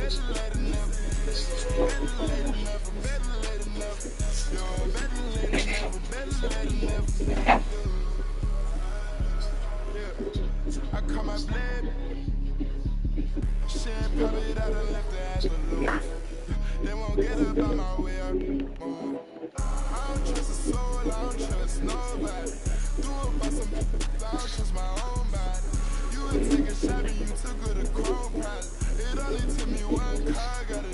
I call my blade. Shit, probably that I left the ass for loose. They won't get about my way I move. I don't trust a soul, I don't trust nobody. Do it by some I don't trust my own body. You would take a shot and you took her to Chrome Palace. It only took me one car, got it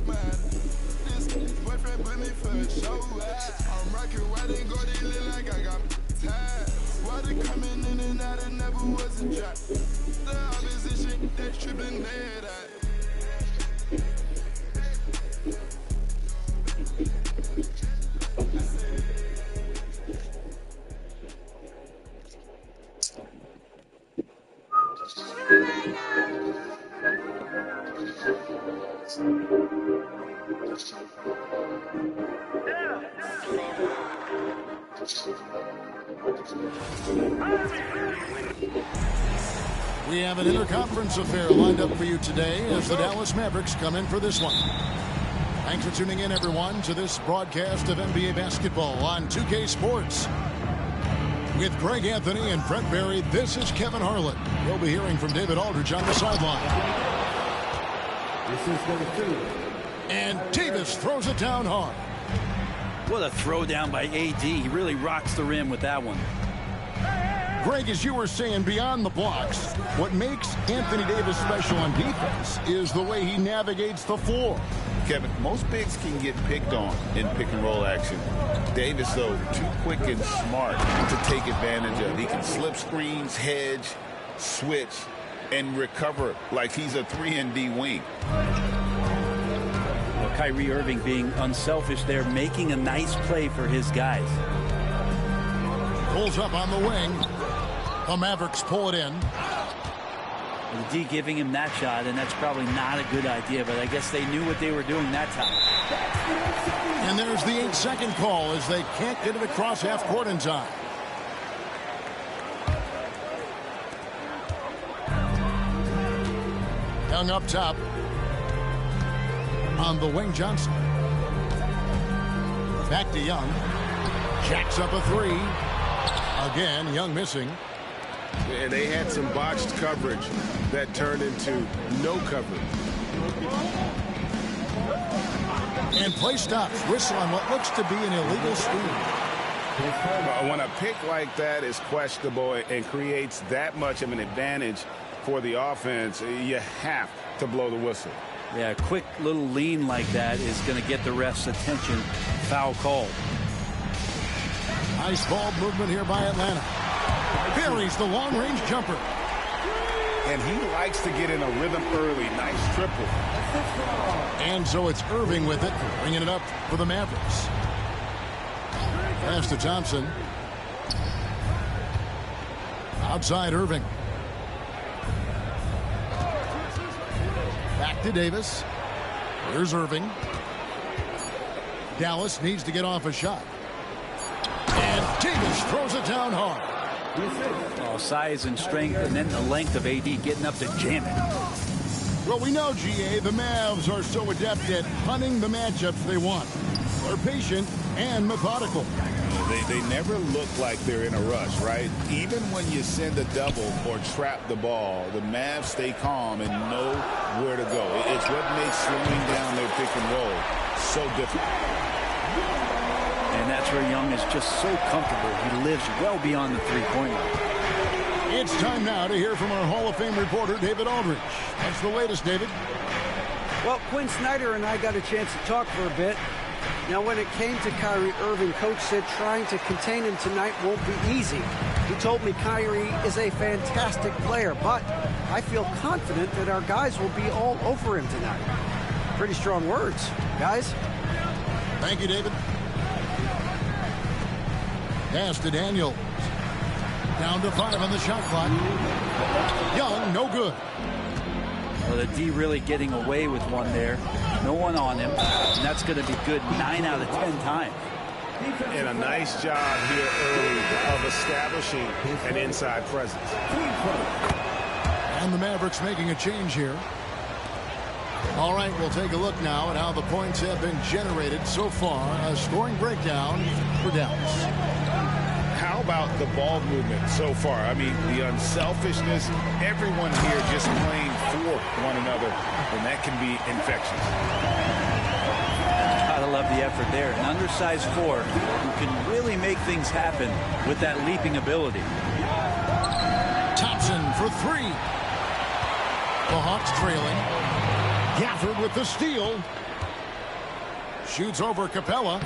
mad. This boyfriend put me for a show. I'm rocking white and gold, they look like I got ties. Water coming in and out, it never was a drop. The opposition, they tripping their eye. We have an interconference affair lined up for you today as the Dallas Mavericks come in for this one. Thanks for tuning in, everyone, to this broadcast of NBA basketball on 2K Sports. With Greg Anthony and Brent Barry, this is Kevin Harlan. You'll be hearing from David Aldridge on the sideline. This is number 2. And Davis throws it down hard. What a throw down by AD. He really rocks the rim with that one. Greg, as you were saying, beyond the blocks, what makes Anthony Davis special on defense is the way he navigates the floor. Kevin, most bigs can get picked on in pick-and-roll action. Davis, though, too quick and smart to take advantage of. He can slip screens, hedge, switch, and recover like he's a 3-and-D wing. Well, Kyrie Irving being unselfish there, making a nice play for his guys. Pulls up on the wing. The Mavericks pull it in. The D giving him that shot, and that's probably not a good idea, but I guess they knew what they were doing that time. And there's the 8-second call as they can't get it across half court in time. Young up top. On the wing, Johnson. Back to Young. Jacks up a three. Again, Young missing. And they had some botched coverage that turned into no coverage. And play stops. Whistle on what looks to be an illegal steal. When a pick like that is questionable and creates that much of an advantage for the offense, you have to blow the whistle. Yeah, a quick little lean like that is going to get the ref's attention. Foul call. Nice ball movement here by Atlanta. Buries the long-range jumper. And he likes to get in a rhythm early. Nice triple. And so it's Irving with it, bringing it up for the Mavericks. Pass to Thompson. Outside Irving. Back to Davis. Here's Irving. Dallas needs to get off a shot. And Davis throws it down hard. Oh, size and strength, and then the length of AD getting up to jam it. Well, we know, GA, the Mavs are so adept at hunting the matchups they want. They're patient and methodical. They never look like they're in a rush, right? Even when you send a double or trap the ball, the Mavs stay calm and know where to go. It's what makes slowing down their pick and roll so difficult. And that's where Young is just so comfortable. He lives well beyond the three-point line. It's time now to hear from our Hall of Fame reporter, David Aldridge. What's the latest, David? Well, Quinn Snyder and I got a chance to talk for a bit. Now, when it came to Kyrie Irving, Coach said trying to contain him tonight won't be easy. He told me Kyrie is a fantastic player, but I feel confident that our guys will be all over him tonight. Pretty strong words, guys. Thank you, David. Pass to Daniels. Down to 5 on the shot clock. Young, no good. Well, the D really getting away with one there. No one on him. And that's going to be good 9 out of 10 times. And a nice job here early of establishing an inside presence. And the Mavericks making a change here. All right, we'll take a look now at how the points have been generated so far. A scoring breakdown for Dallas. How about the ball movement so far? I mean, the unselfishness, everyone here just playing for one another, and that can be infectious. Gotta love the effort there. An undersized forward who can really make things happen with that leaping ability. Thompson for three. The Hawks trailing. Gafford with the steal. Shoots over Capella.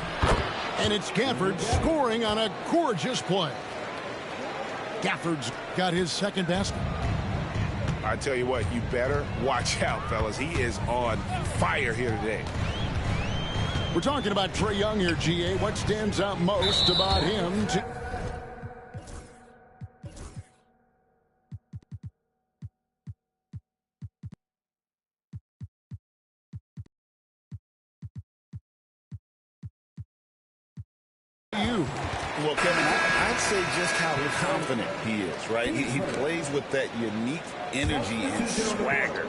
And it's Gafford scoring on a gorgeous play. Gafford's got his second basket. I tell you what, you better watch out, fellas. He is on fire here today. We're talking about Trae Young here, GA. What stands out most about him? Well, Kevin, I'd say just how confident he is, right? He plays with that unique energy and swagger.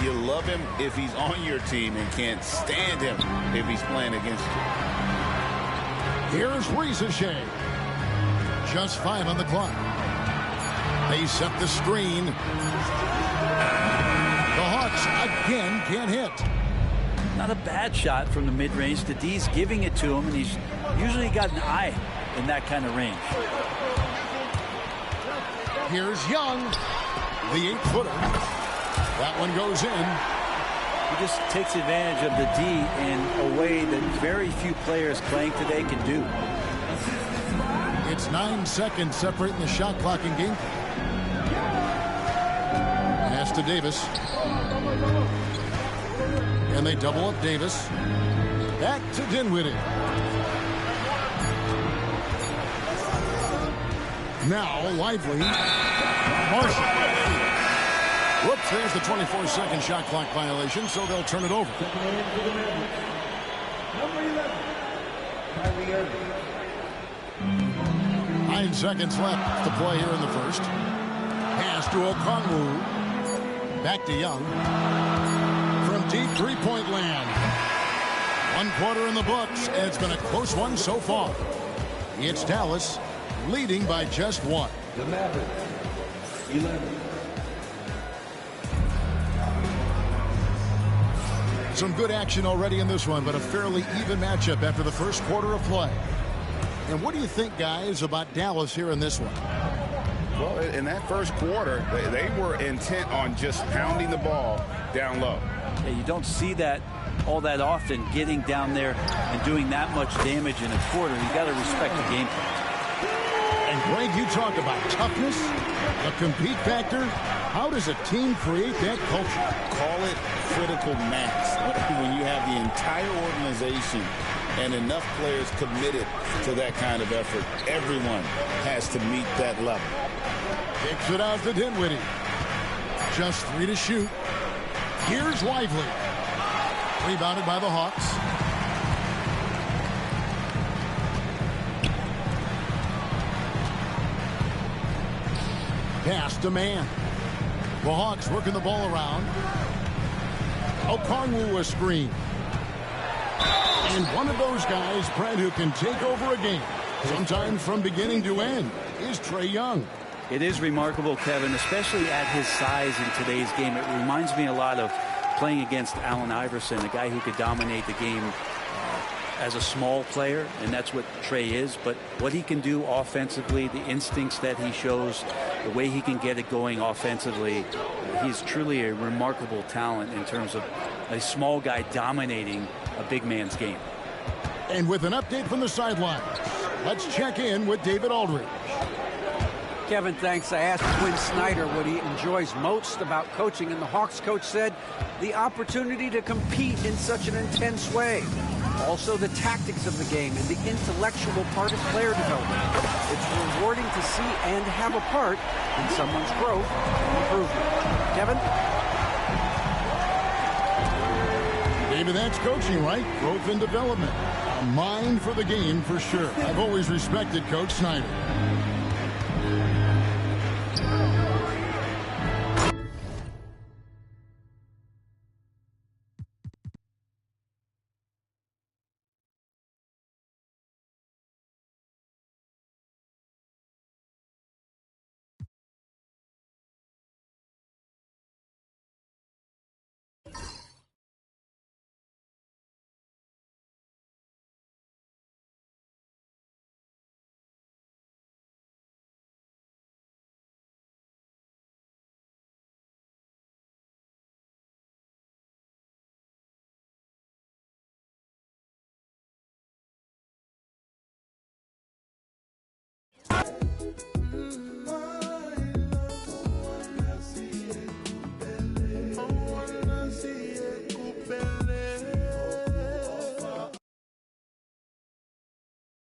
You love him if he's on your team and can't stand him if he's playing against you. Here's Risacher. Just 5 on the clock. They set the screen. The Hawks again can't hit. Not a bad shot from the mid-range. The D's giving it to him, and he's usually got an eye in that kind of range. Here's Young, the 8-footer. That one goes in. He just takes advantage of the D in a way that very few players playing today can do. It's 9 seconds separating the shot clock and game. Pass to Davis. And they double up Davis. Back to Dinwiddie. Now Lively. Marshall. Whoops, there's the 24-second shot clock violation, so they'll turn it over. Number 11, Kyrie Irving. 9 seconds left to play here in the first. Pass to Okongwu. Back to Young. From deep three-point land. 1 quarter in the books, and it's been a close one so far. It's Dallas leading by just 1. The Mavericks, 11. Some good action already in this one, but a fairly even matchup after the first quarter of play. And what do you think, guys, about Dallas here in this one? Well, in that first quarter, they were intent on just pounding the ball down low. Yeah, you don't see that all that often, getting down there and doing that much damage in a quarter. You got to respect the game plan. And Greg, you talk about toughness, the compete factor. How does a team create that culture? Call it critical mass. When you have the entire organization and enough players committed to that kind of effort, everyone has to meet that level. Kicks it out to Dinwiddie. Just 3 to shoot. Here's Lively. Rebounded by the Hawks. Pass to man. The Hawks working the ball around. Okongwu a screen. And one of those guys, Brent, who can take over a game, sometimes from beginning to end, is Trae Young. It is remarkable, Kevin, especially at his size in today's game. It reminds me a lot of playing against Allen Iverson, a guy who could dominate the game as a small player, and that's what Trae is. But what he can do offensively, the instincts that he shows, the way he can get it going offensively, he's truly a remarkable talent in terms of a small guy dominating a big man's game. And with an update from the sidelines, let's check in with David Aldridge. Kevin, thanks. I asked Quinn Snyder what he enjoys most about coaching, and the Hawks coach said the opportunity to compete in such an intense way. Also, the tactics of the game and the intellectual part of player development. It's rewarding to see and have a part in someone's growth and improvement. Kevin? Maybe that's coaching, right? Growth and development. A mind for the game for sure. I've always respected Coach Snyder.